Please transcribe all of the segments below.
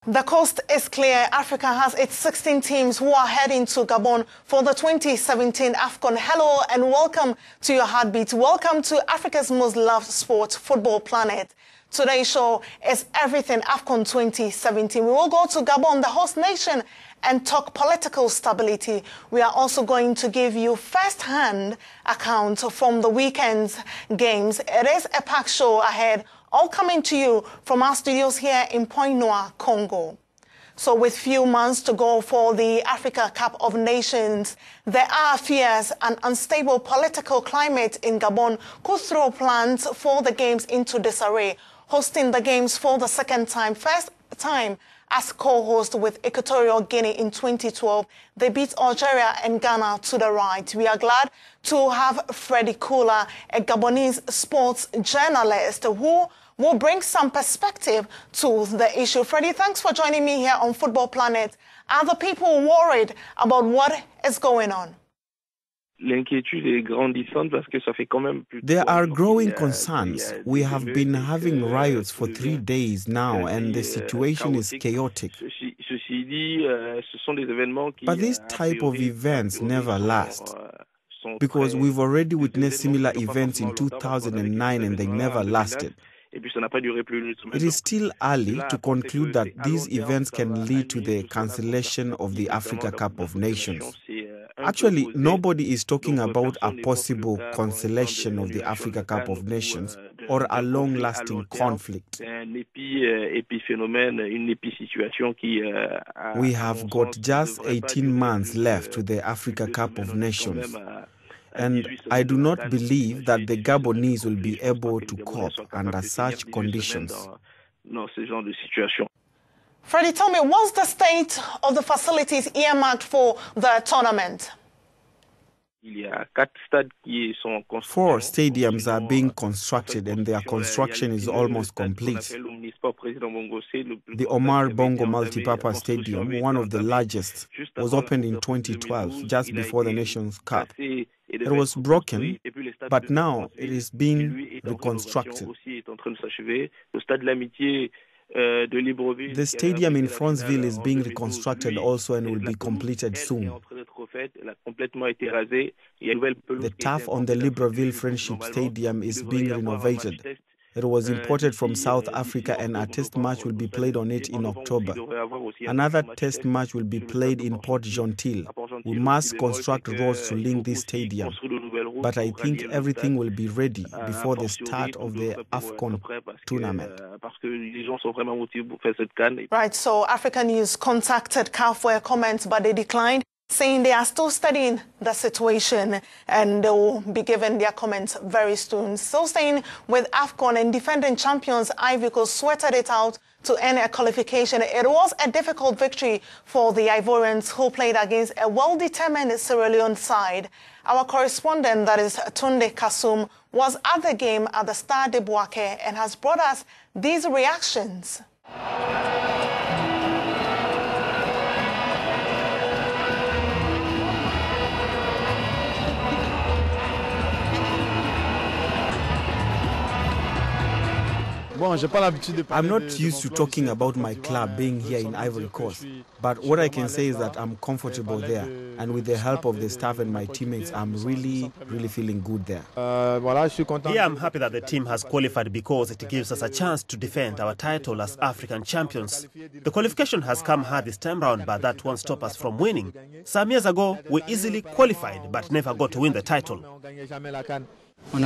The coast is clear. Africa has its 16 teams who are heading to Gabon for the 2017 AFCON. Hello and welcome to your heartbeat. Welcome to Africa's most loved sport, Football Planet. Today's show is everything AFCON 2017. We will go to Gabon, the host nation, and talk political stability. We are also going to give you first-hand account from the weekend's games. It is a packed show ahead, all coming to you from our studios here in Pointe-Noire, Congo. So with few months to go for the Africa Cup of Nations, there are fears an unstable political climate in Gabon could throw plans for the games into disarray. Hosting the games for the first time as co-host with Equatorial Guinea in 2012, they beat Algeria and Ghana to the right. We are glad to have Freddie Kula, a Gabonese sports journalist, who will bring some perspective to the issue. Freddie, thanks for joining me here on Football Planet. Are the people worried about what is going on? There are growing concerns. We have been having riots for 3 days now, and the situation is chaotic. But these type of events never last, because we've already witnessed similar events in 2009 and they never lasted. It is still early to conclude that these events can lead to the cancellation of the Africa Cup of Nations. Actually, nobody is talking about a possible cancellation of the Africa Cup of Nations or a long-lasting conflict. We have got just 18 months left to the Africa Cup of Nations. And I do not believe that the Gabonese will be able to cope under such conditions. Freddie, tell me, what's the state of the facilities earmarked for the tournament? 4 stadiums are being constructed and their construction is almost complete. The Omar Bongo Multipurpose Stadium, one of the largest, was opened in 2012, just before the Nations Cup. It was broken, but now it is being reconstructed. The stadium in Franceville is being reconstructed also and will be completed soon. The turf on the Libreville Friendship Stadium is being renovated. It was imported from South Africa and a test match will be played on it in October. Another test match will be played in Port-Gentil. We must construct roads to link this stadium, but I think everything will be ready before the start of the AFCON tournament. Right, so Africanews contacted CAF for a comment, but they declined, saying they are still studying the situation and they will be given their comments very soon. Still staying with AFCON, and defending champions Ivory Coast sweated it out to earn a qualification. It was a difficult victory for the Ivorians, who played against a well-determined Sierra Leone side. Our correspondent, that is Tunde Kasum, was at the game at the Stade de Boaké and has brought us these reactions. I'm not used to talking about my club being here in Ivory Coast, but what I can say is that I'm comfortable there, and with the help of the staff and my teammates, I'm really feeling good there. Yeah, I'm happy that the team has qualified because it gives us a chance to defend our title as African champions. The qualification has come hard this time round, but that won't stop us from winning. Some years ago, we easily qualified, but never got to win the title. We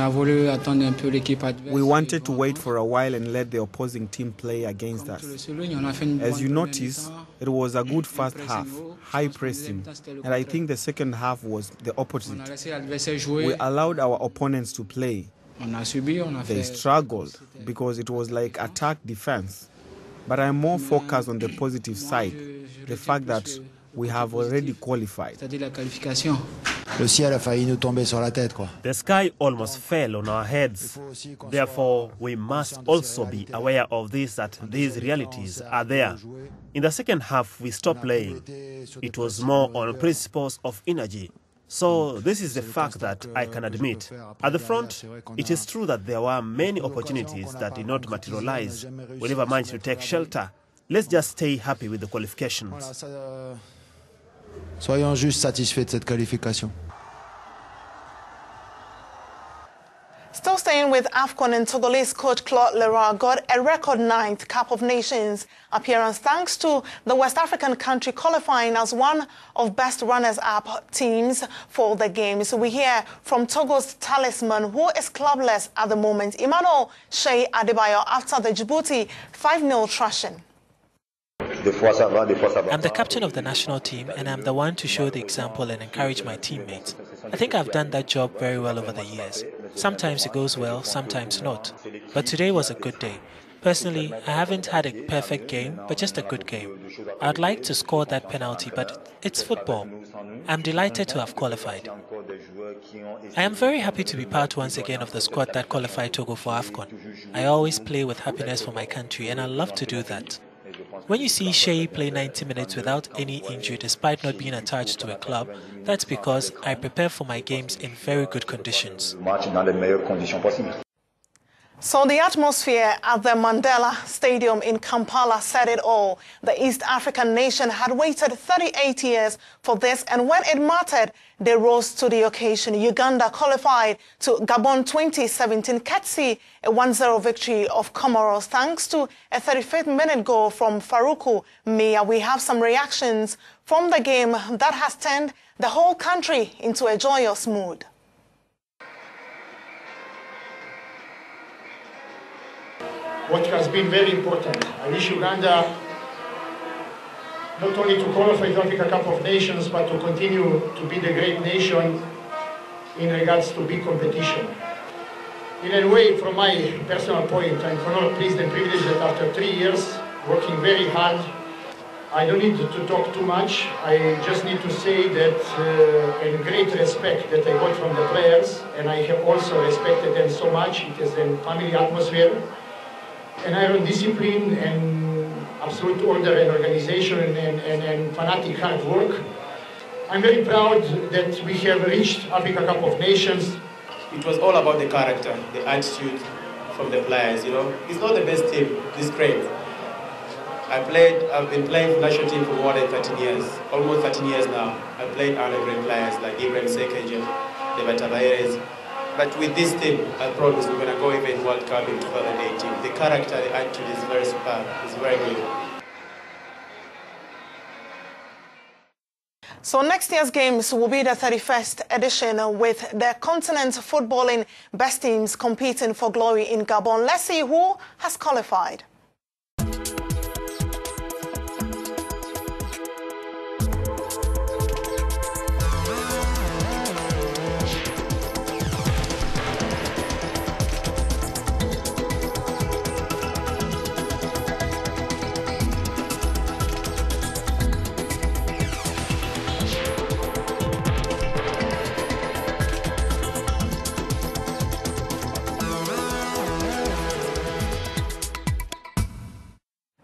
wanted to wait for a while and let the opposing team play against us. As you notice, it was a good first half, high pressing, and I think the second half was the opposite. We allowed our opponents to play. They struggled because it was like attack-defense. But I'm more focused on the positive side, the fact that we have already qualified. Le ciel a failli nous tomber sur la tête, quoi. The sky almost fell on our heads. Therefore, we must also be aware of this, that these realities are there. In the second half, we stopped playing. It was more on principles of energy. So this is the fact that I can admit. At the front, it is true that there were many opportunities that did not materialize. We never managed to take shelter. Let's just stay happy with the qualifications. Soyons juste satisfaits de cette qualification. Still staying with AFCON, and Togolese coach Claude Leroy got a record 9th Cup of Nations appearance thanks to the West African country qualifying as one of best runners-up teams for the games. We hear from Togo's talisman, who is clubless at the moment, Emmanuel Shea Adebayo, after the Djibouti 5-0 thrashing. I'm the captain of the national team, and I'm the one to show the example and encourage my teammates. I think I've done that job very well over the years. Sometimes it goes well, sometimes not. But today was a good day. Personally, I haven't had a perfect game, but just a good game. I'd like to score that penalty, but it's football. I'm delighted to have qualified. I am very happy to be part once again of the squad that qualified Togo for AFCON. I always play with happiness for my country, and I love to do that. When you see Shea play 90 minutes without any injury despite not being attached to a club, that's because I prepare for my games in very good conditions. So the atmosphere at the Mandela Stadium in Kampala said it all. The East African nation had waited 38 years for this, and when it mattered, they rose to the occasion. Uganda qualified to Gabon 2017, courtesy a 1-0 victory of Comoros, thanks to a 35th-minute goal from Faruku Mia. We have some reactions from the game that has turned the whole country into a joyous mood. What has been very important. I wish Uganda not only to qualify the Africa Cup of Nations, but to continue to be the great nation in regards to big competition. In a way, from my personal point, I'm pleased and privileged that after 3 years, working very hard, I don't need to talk too much. I just need to say that in great respect that I got from the players, and I have also respected them so much. It is a family atmosphere, an iron discipline, and absolute order and organization, and fanatic hard work. I'm very proud that we have reached Africa Cup of Nations. It was all about the character, the attitude from the players, you know. It's not the best team, this great. I've been playing for the national team for more than 13 years, almost 13 years now. I played under great players like Ibrahim Sekeje, David Tabayeres. But with this team, I promise we're going to go even World Cup in 2018. The character, the attitude is very superb, it's very good. So next year's games will be the 31st edition, with the continent's footballing best teams competing for glory in Gabon. Let's see who has qualified.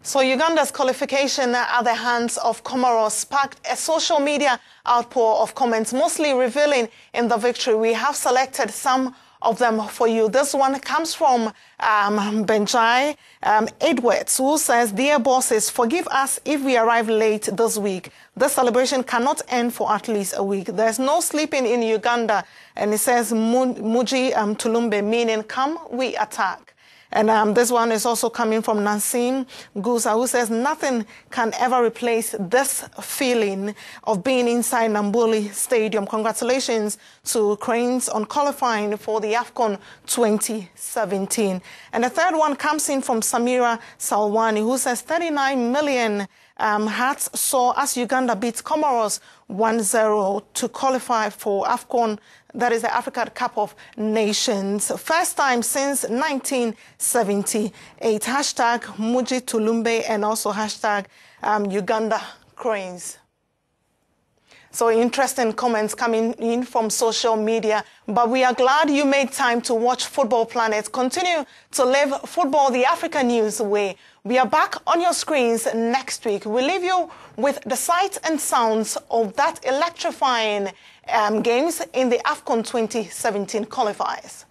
So Uganda's qualification at the hands of Comoros sparked a social media outpour of comments, mostly reveling in the victory. We have selected some of them for you. This one comes from Benjai Edwards, who says, "Dear bosses, forgive us if we arrive late this week. The celebration cannot end for at least a week. There's no sleeping in Uganda." And it says, Muji Tulumbe, meaning, "Come, we attack." And this one is also coming from Nansim Gusa, who says, "Nothing can ever replace this feeling of being inside Namboli Stadium. Congratulations to Cranes on qualifying for the AFCON 2017. And the third one comes in from Samira Salwani, who says, 39 million hearts saw as Uganda beats Comoros 1-0 to qualify for AFCON, that is the Africa Cup of Nations. First time since 1978. Hashtag Muji Tulumbe and also hashtag Uganda Cranes. So interesting comments coming in from social media. But we are glad you made time to watch Football Planet. Continue to live football the Africanews way. We are back on your screens next week. We leave you with the sights and sounds of that electrifying games in the AFCON 2017 qualifiers.